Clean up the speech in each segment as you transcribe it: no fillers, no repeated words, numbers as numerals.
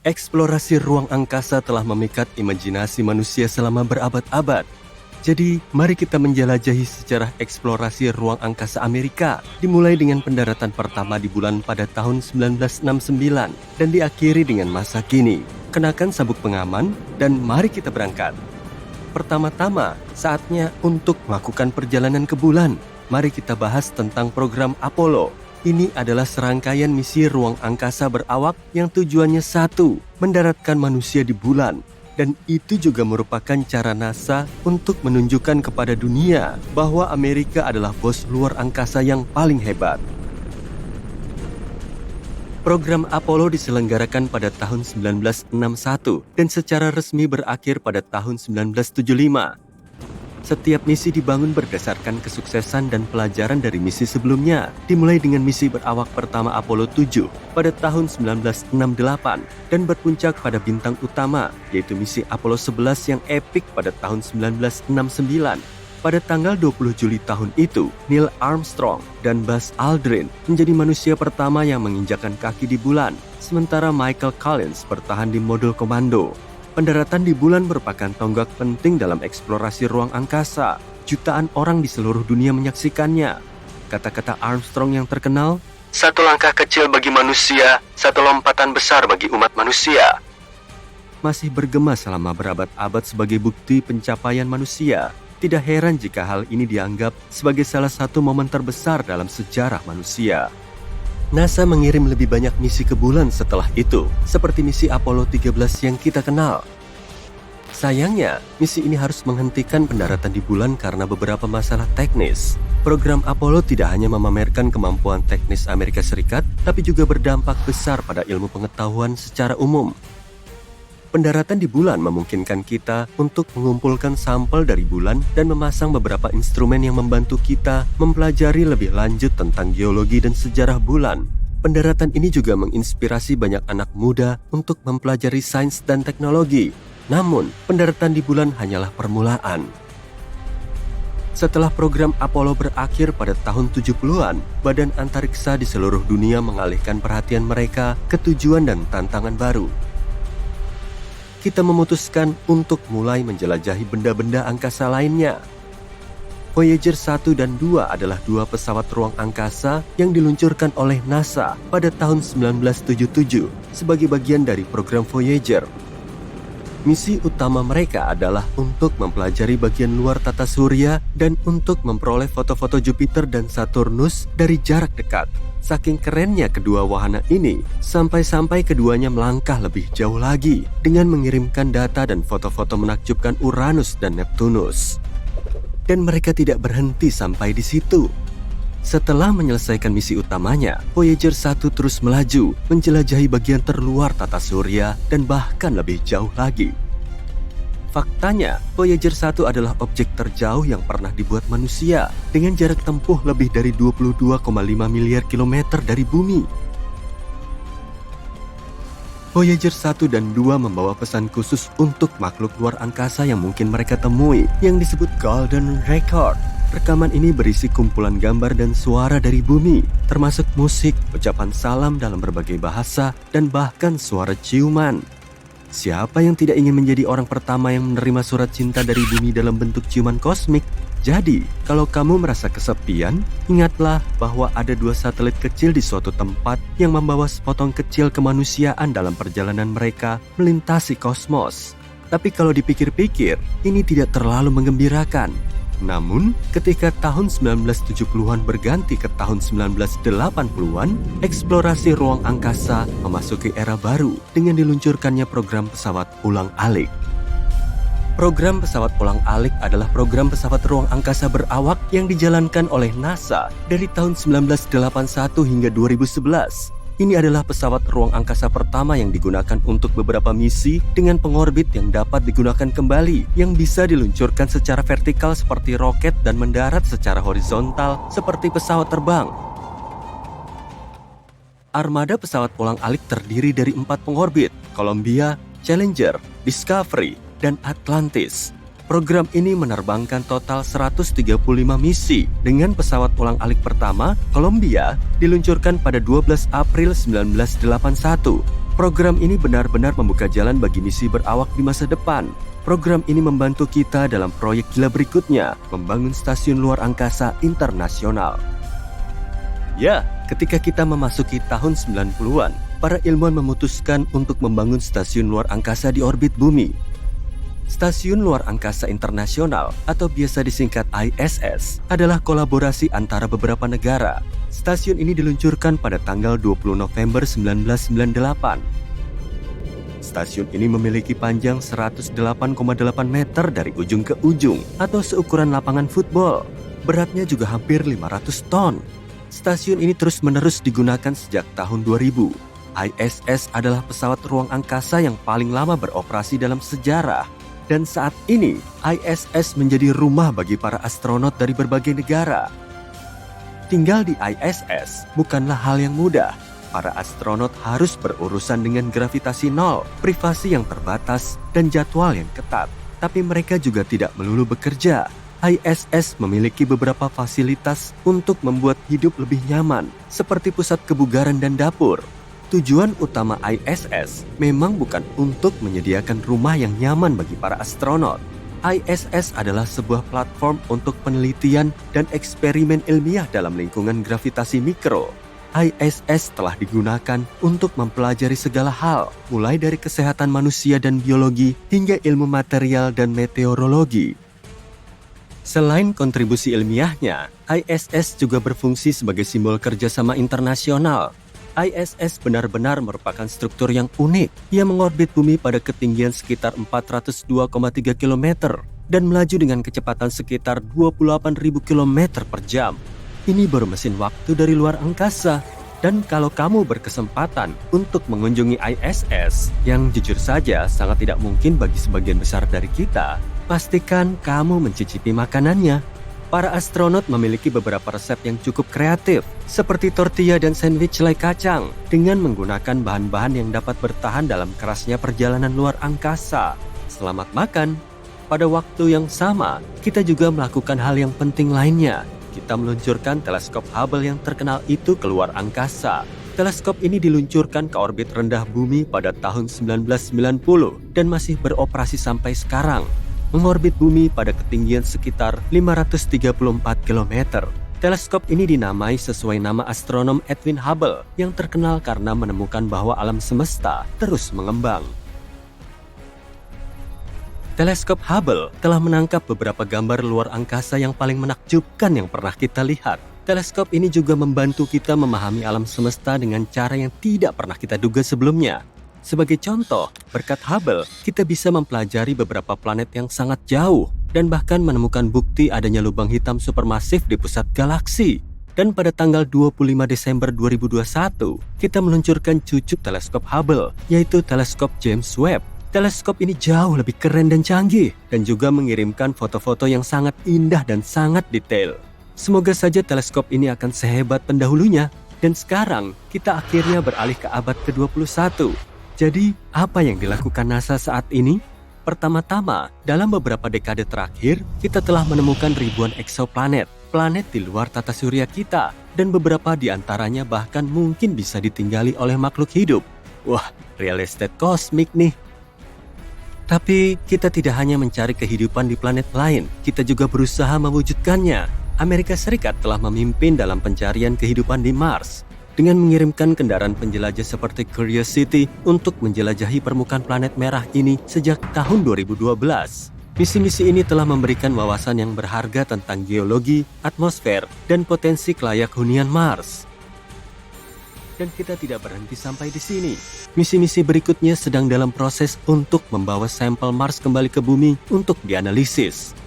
Eksplorasi ruang angkasa telah memikat imajinasi manusia selama berabad-abad. Jadi, mari kita menjelajahi sejarah eksplorasi ruang angkasa Amerika, dimulai dengan pendaratan pertama di bulan pada tahun 1969 dan diakhiri dengan masa kini. Kenakan sabuk pengaman dan mari kita berangkat. Pertama-tama, saatnya untuk melakukan perjalanan ke bulan. Mari kita bahas tentang program Apollo. Ini adalah serangkaian misi ruang angkasa berawak yang tujuannya satu, mendaratkan manusia di bulan. Dan itu juga merupakan cara NASA untuk menunjukkan kepada dunia bahwa Amerika adalah bos luar angkasa yang paling hebat. Program Apollo diselenggarakan pada tahun 1961 dan secara resmi berakhir pada tahun 1975. Setiap misi dibangun berdasarkan kesuksesan dan pelajaran dari misi sebelumnya, dimulai dengan misi berawak pertama Apollo 7 pada tahun 1968 dan berpuncak pada bintang utama, yaitu misi Apollo 11 yang epik pada tahun 1969. Pada tanggal 20 Juli tahun itu, Neil Armstrong dan Buzz Aldrin menjadi manusia pertama yang menginjakkan kaki di bulan, sementara Michael Collins bertahan di modul komando. Pendaratan di bulan merupakan tonggak penting dalam eksplorasi ruang angkasa. Jutaan orang di seluruh dunia menyaksikannya. Kata-kata Armstrong yang terkenal, "Satu langkah kecil bagi manusia, satu lompatan besar bagi umat manusia," masih bergema selama berabad-abad sebagai bukti pencapaian manusia. Tidak heran jika hal ini dianggap sebagai salah satu momen terbesar dalam sejarah manusia. NASA mengirim lebih banyak misi ke bulan setelah itu, seperti misi Apollo 13 yang kita kenal. Sayangnya, misi ini harus menghentikan pendaratan di bulan karena beberapa masalah teknis. Program Apollo tidak hanya memamerkan kemampuan teknis Amerika Serikat, tapi juga berdampak besar pada ilmu pengetahuan secara umum. Pendaratan di bulan memungkinkan kita untuk mengumpulkan sampel dari bulan dan memasang beberapa instrumen yang membantu kita mempelajari lebih lanjut tentang geologi dan sejarah bulan. Pendaratan ini juga menginspirasi banyak anak muda untuk mempelajari sains dan teknologi. Namun, pendaratan di bulan hanyalah permulaan. Setelah program Apollo berakhir pada tahun 70-an, badan antariksa di seluruh dunia mengalihkan perhatian mereka ke tujuan dan tantangan baru. Kita memutuskan untuk mulai menjelajahi benda-benda angkasa lainnya. Voyager 1 dan 2 adalah dua pesawat ruang angkasa yang diluncurkan oleh NASA pada tahun 1977 sebagai bagian dari program Voyager. Misi utama mereka adalah untuk mempelajari bagian luar tata surya dan untuk memperoleh foto-foto Jupiter dan Saturnus dari jarak dekat. Saking kerennya kedua wahana ini, sampai-sampai keduanya melangkah lebih jauh lagi dengan mengirimkan data dan foto-foto menakjubkan Uranus dan Neptunus. Dan mereka tidak berhenti sampai di situ. Setelah menyelesaikan misi utamanya, Voyager 1 terus melaju, menjelajahi bagian terluar tata surya dan bahkan lebih jauh lagi. Faktanya, Voyager 1 adalah objek terjauh yang pernah dibuat manusia dengan jarak tempuh lebih dari 22,5 miliar kilometer dari bumi. Voyager 1 dan 2 membawa pesan khusus untuk makhluk luar angkasa yang mungkin mereka temui, yang disebut Golden Record. Rekaman ini berisi kumpulan gambar dan suara dari bumi, termasuk musik, ucapan salam dalam berbagai bahasa, dan bahkan suara ciuman. Siapa yang tidak ingin menjadi orang pertama yang menerima surat cinta dari bumi dalam bentuk ciuman kosmik? Jadi, kalau kamu merasa kesepian, ingatlah bahwa ada dua satelit kecil di suatu tempat yang membawa sepotong kecil kemanusiaan dalam perjalanan mereka melintasi kosmos. Tapi kalau dipikir-pikir, ini tidak terlalu menggembirakan. Namun, ketika tahun 1970-an berganti ke tahun 1980-an, eksplorasi ruang angkasa memasuki era baru dengan diluncurkannya program pesawat ulang-alik. Program pesawat ulang-alik adalah program pesawat ruang angkasa berawak yang dijalankan oleh NASA dari tahun 1981 hingga 2011. Ini adalah pesawat ruang angkasa pertama yang digunakan untuk beberapa misi dengan pengorbit yang dapat digunakan kembali, yang bisa diluncurkan secara vertikal seperti roket dan mendarat secara horizontal seperti pesawat terbang. Armada pesawat ulang-alik terdiri dari 4 pengorbit, Columbia, Challenger, Discovery, dan Atlantis. Program ini menerbangkan total 135 misi dengan pesawat ulang-alik pertama, Columbia, diluncurkan pada 12 April 1981. Program ini benar-benar membuka jalan bagi misi berawak di masa depan. Program ini membantu kita dalam proyek gila berikutnya, membangun stasiun luar angkasa internasional. Ya, ketika kita memasuki tahun 90-an, para ilmuwan memutuskan untuk membangun stasiun luar angkasa di orbit bumi. Stasiun Luar Angkasa Internasional atau biasa disingkat ISS adalah kolaborasi antara beberapa negara. Stasiun ini diluncurkan pada tanggal 20 November 1998. Stasiun ini memiliki panjang 108,8 meter dari ujung ke ujung atau seukuran lapangan football. Beratnya juga hampir 500 ton. Stasiun ini terus-menerus digunakan sejak tahun 2000. ISS adalah pesawat ruang angkasa yang paling lama beroperasi dalam sejarah. Dan saat ini, ISS menjadi rumah bagi para astronot dari berbagai negara. Tinggal di ISS bukanlah hal yang mudah. Para astronot harus berurusan dengan gravitasi nol, privasi yang terbatas, dan jadwal yang ketat. Tapi mereka juga tidak melulu bekerja. ISS memiliki beberapa fasilitas untuk membuat hidup lebih nyaman, seperti pusat kebugaran dan dapur. Tujuan utama ISS memang bukan untuk menyediakan rumah yang nyaman bagi para astronot. ISS adalah sebuah platform untuk penelitian dan eksperimen ilmiah dalam lingkungan gravitasi mikro. ISS telah digunakan untuk mempelajari segala hal, mulai dari kesehatan manusia dan biologi hingga ilmu material dan meteorologi. Selain kontribusi ilmiahnya, ISS juga berfungsi sebagai simbol kerjasama internasional. ISS benar-benar merupakan struktur yang unik. Ia mengorbit bumi pada ketinggian sekitar 402,3 km dan melaju dengan kecepatan sekitar 28.000 km per jam. Ini baru mesin waktu dari luar angkasa. Dan kalau kamu berkesempatan untuk mengunjungi ISS, yang jujur saja sangat tidak mungkin bagi sebagian besar dari kita, pastikan kamu mencicipi makanannya. Para astronot memiliki beberapa resep yang cukup kreatif, seperti tortilla dan sandwich selai kacang, dengan menggunakan bahan-bahan yang dapat bertahan dalam kerasnya perjalanan luar angkasa. Selamat makan! Pada waktu yang sama, kita juga melakukan hal yang penting lainnya. Kita meluncurkan teleskop Hubble yang terkenal itu ke luar angkasa. Teleskop ini diluncurkan ke orbit rendah bumi pada tahun 1990 dan masih beroperasi sampai sekarang. Mengorbit bumi pada ketinggian sekitar 534 km. Teleskop ini dinamai sesuai nama astronom Edwin Hubble yang terkenal karena menemukan bahwa alam semesta terus mengembang. Teleskop Hubble telah menangkap beberapa gambar luar angkasa yang paling menakjubkan yang pernah kita lihat. Teleskop ini juga membantu kita memahami alam semesta dengan cara yang tidak pernah kita duga sebelumnya. Sebagai contoh, berkat Hubble, kita bisa mempelajari beberapa planet yang sangat jauh dan bahkan menemukan bukti adanya lubang hitam supermasif di pusat galaksi. Dan pada tanggal 25 Desember 2021, kita meluncurkan cucu teleskop Hubble, yaitu teleskop James Webb. Teleskop ini jauh lebih keren dan canggih dan juga mengirimkan foto-foto yang sangat indah dan sangat detail. Semoga saja teleskop ini akan sehebat pendahulunya. Dan sekarang, kita akhirnya beralih ke abad ke-21. Jadi, apa yang dilakukan NASA saat ini? Pertama-tama, dalam beberapa dekade terakhir, kita telah menemukan ribuan eksoplanet, planet di luar tata surya kita, dan beberapa di antaranya bahkan mungkin bisa ditinggali oleh makhluk hidup. Wah, real estate kosmik nih. Tapi, kita tidak hanya mencari kehidupan di planet lain, kita juga berusaha mewujudkannya. Amerika Serikat telah memimpin dalam pencarian kehidupan di Mars, dengan mengirimkan kendaraan penjelajah seperti Curiosity untuk menjelajahi permukaan planet merah ini sejak tahun 2012. Misi-misi ini telah memberikan wawasan yang berharga tentang geologi, atmosfer, dan potensi kelayak hunian Mars. Dan kita tidak berhenti sampai di sini. Misi-misi berikutnya sedang dalam proses untuk membawa sampel Mars kembali ke bumi untuk dianalisis.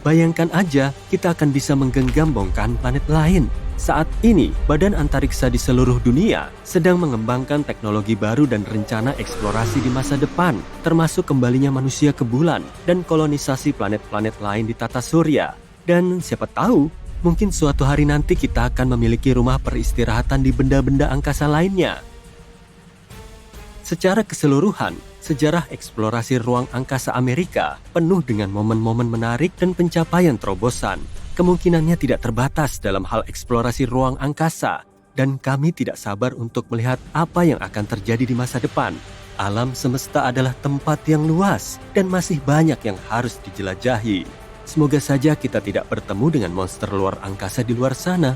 Bayangkan aja, kita akan bisa menggenggam bongkahan planet lain. Saat ini, Badan Antariksa di seluruh dunia sedang mengembangkan teknologi baru dan rencana eksplorasi di masa depan, termasuk kembalinya manusia ke bulan dan kolonisasi planet-planet lain di tata surya. Dan siapa tahu, mungkin suatu hari nanti kita akan memiliki rumah peristirahatan di benda-benda angkasa lainnya. Secara keseluruhan, sejarah eksplorasi ruang angkasa Amerika penuh dengan momen-momen menarik dan pencapaian terobosan. Kemungkinannya tidak terbatas dalam hal eksplorasi ruang angkasa. Dan kami tidak sabar untuk melihat apa yang akan terjadi di masa depan. Alam semesta adalah tempat yang luas dan masih banyak yang harus dijelajahi. Semoga saja kita tidak bertemu dengan monster luar angkasa di luar sana.